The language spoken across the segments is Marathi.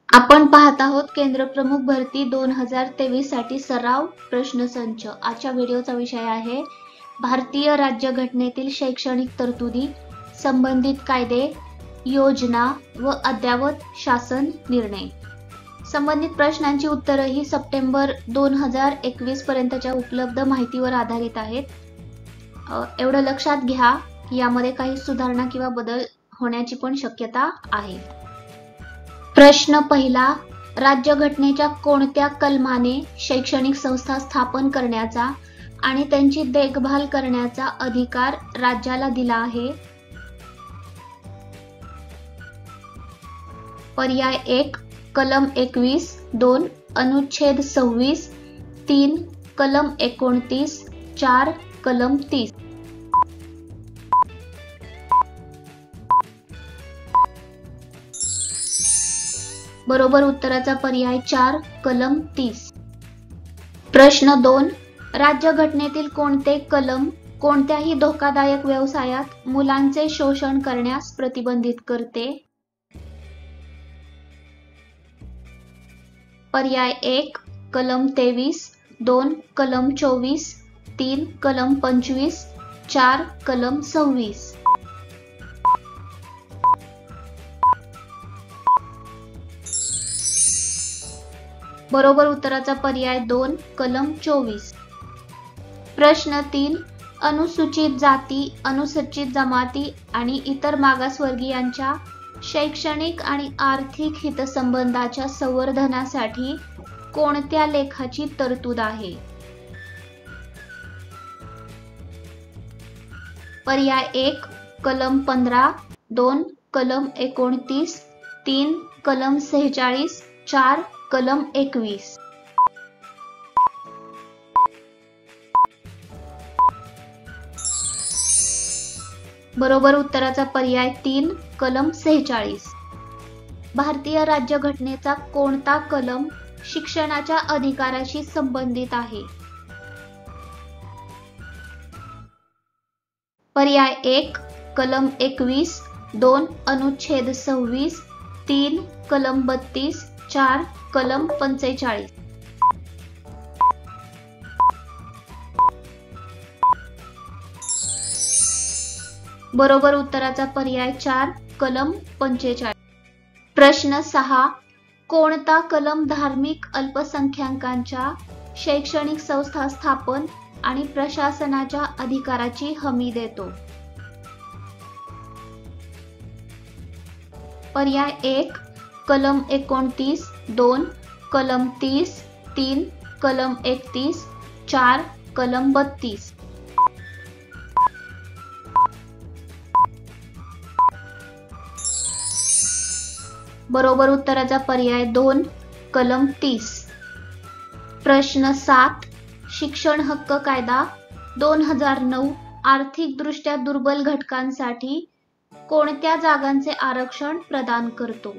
आपण पाहत आहोत केंद्र प्रमुख भरती 2023 साठी सराव प्रश्नसंच। आजच्या व्हिडिओचा विषय आहे भारतीय राज्यघटनेतील शैक्षणिक तरतुदी, संबंधित कायदे, योजना व अद्ययावत शासन निर्णय। संबंधित प्रश्नांची उत्तरे ही सप्टेंबर 2021 पर्यंतच्या उपलब्ध माहितीवर आधारित आहेत। एवढं लक्षात घ्या की यामध्ये काही सुधारणा किंवा बदल होण्याची पण शक्यता आहे। प्रश्न पहिला, राज्यघटनेच्या कोणत्या कलमाने शैक्षणिक संस्था स्थापन करण्याचा आणि त्यांची देखभाल करण्याचा अधिकार राज्याला दिला आहे? पर्याय 1 कलम 21, 2 अनुच्छेद 26, 3 कलम 29, 4 कलम 30। बरोबर उत्तराचा पर्याय 4 कलम 30। प्रश्न 2, राज्यघटनेतील कोणते कलम कोणत्याही धोकादायक व्यवसायात मुलांचे शोषण करण्यास प्रतिबंधित करते? पर्याय 1 कलम 23, 2 कलम 24, 3 कलम 25, 4 कलम 26। बरोबर उत्तराचा पर्याय 2 कलम 24। प्रश्न 3, अनुसूचित जाती, अनुसूचित जमाती आणि इतर मागासवर्गीयांच्या शैक्षणिक आणि आर्थिक हितसंबंधाच्या संवर्धनासाठी कोणत्या लेखाची तरतूद आहे? पर्याय 1 कलम 15, 2 कलम 29, 3 कलम 46, 4 कलम 21। बरोबर उत्तराचा पर्याय 3 कलम 46। भारतीय राज्यघटनेचा कोणता कलम शिक्षणाच्या अधिकाराशी संबंधित आहे? पर्याय 1 कलम 21, 2 अनुच्छेद 26, 3 कलम 32, 4 कलम 45। बरोबर उत्तराचा पर्याय 4 कलम 45। प्रश्न 6, कोणता कलम धार्मिक अल्पसंख्याकांच्या शैक्षणिक संस्था स्थापन आणि प्रशासनाच्या अधिकाराची हमी देतो? पर्याय 1 कलम 29, 2 कलम 30, 3 कलम 31, 4 कलम 32। बरोबर उत्तराचा पर्याय 2 कलम 30। प्रश्न 7, शिक्षण हक्क कायदा 2009 आर्थिक दृष्ट्या दुर्बल घटकांसाठी कोणत्या जागांचे आरक्षण प्रदान करतो?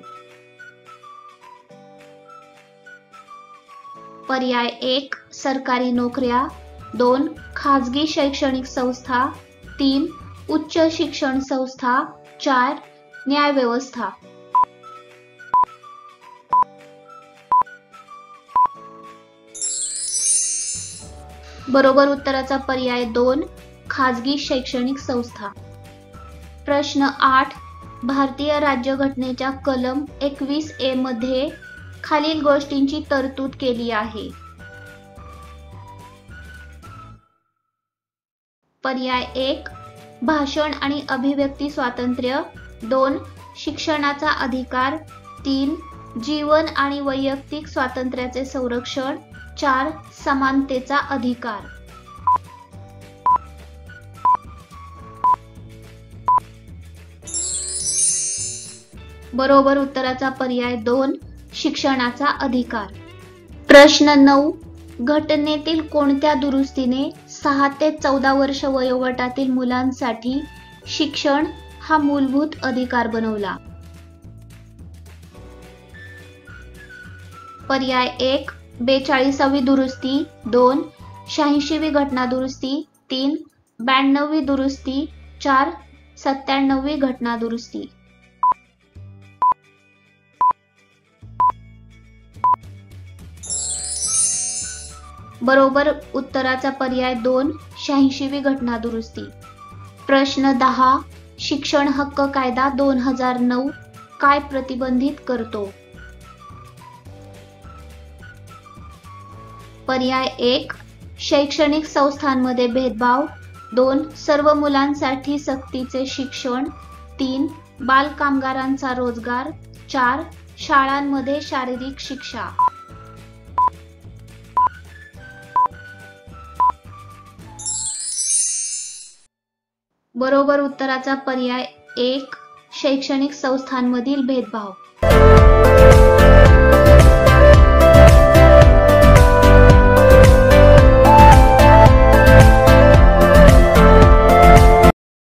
पर्याय 1 सरकारी नोकऱ्या, 2 खाजगी शैक्षणिक संस्था, 3 उच्च शिक्षण संस्था, 4 न्याय व्यवस्था। बरोबर उत्तराचा पर्याय 2 खाजगी शैक्षणिक संस्था। प्रश्न 8, भारतीय राज्यघटनेच्या कलम 21A मध्ये खालील गोष्टींची तरतूद केली आहे? पर्याय 1 भाषण आणि अभिव्यक्ती स्वातंत्र्य, 2 शिक्षणाचा अधिकार, 3 जीवन आणि वैयक्तिक स्वातंत्र्याचे संरक्षण, 4 समानतेचा अधिकार। बरोबर उत्तराचा पर्याय 2 शिक्षणाचा अधिकार। प्रश्न 9, घटनेतील कोणत्या दुरुस्तीने 6 ते 14 वर्ष वयोगटातील मुलांसाठी शिक्षण हा मूलभूत अधिकार बनवला? पर्याय 1 42वी दुरुस्ती, 2 86वी घटना दुरुस्ती, 3 92वी दुरुस्ती, 4 97वी घटना दुरुस्ती। बरोबर उत्तराचा पर्याय 2, 86वी घटना दुरुस्ती. प्रश्न 10. शिक्षण हक्क कायदा 2009 काय प्रतिबंधित करतो? पर्याय 1, शैक्षणिक संस्थांमध्ये भेदभाव. 2, सर्व मुलांसाठी सक्तीचे शिक्षण. 3, बालकामगारांचा रोजगार. 4, शाळांमध्ये शारीरिक शिक्षा. बरोबर उत्तराचा पर्याय 1, शैक्षणिक संस्थांमधील भेदभाव.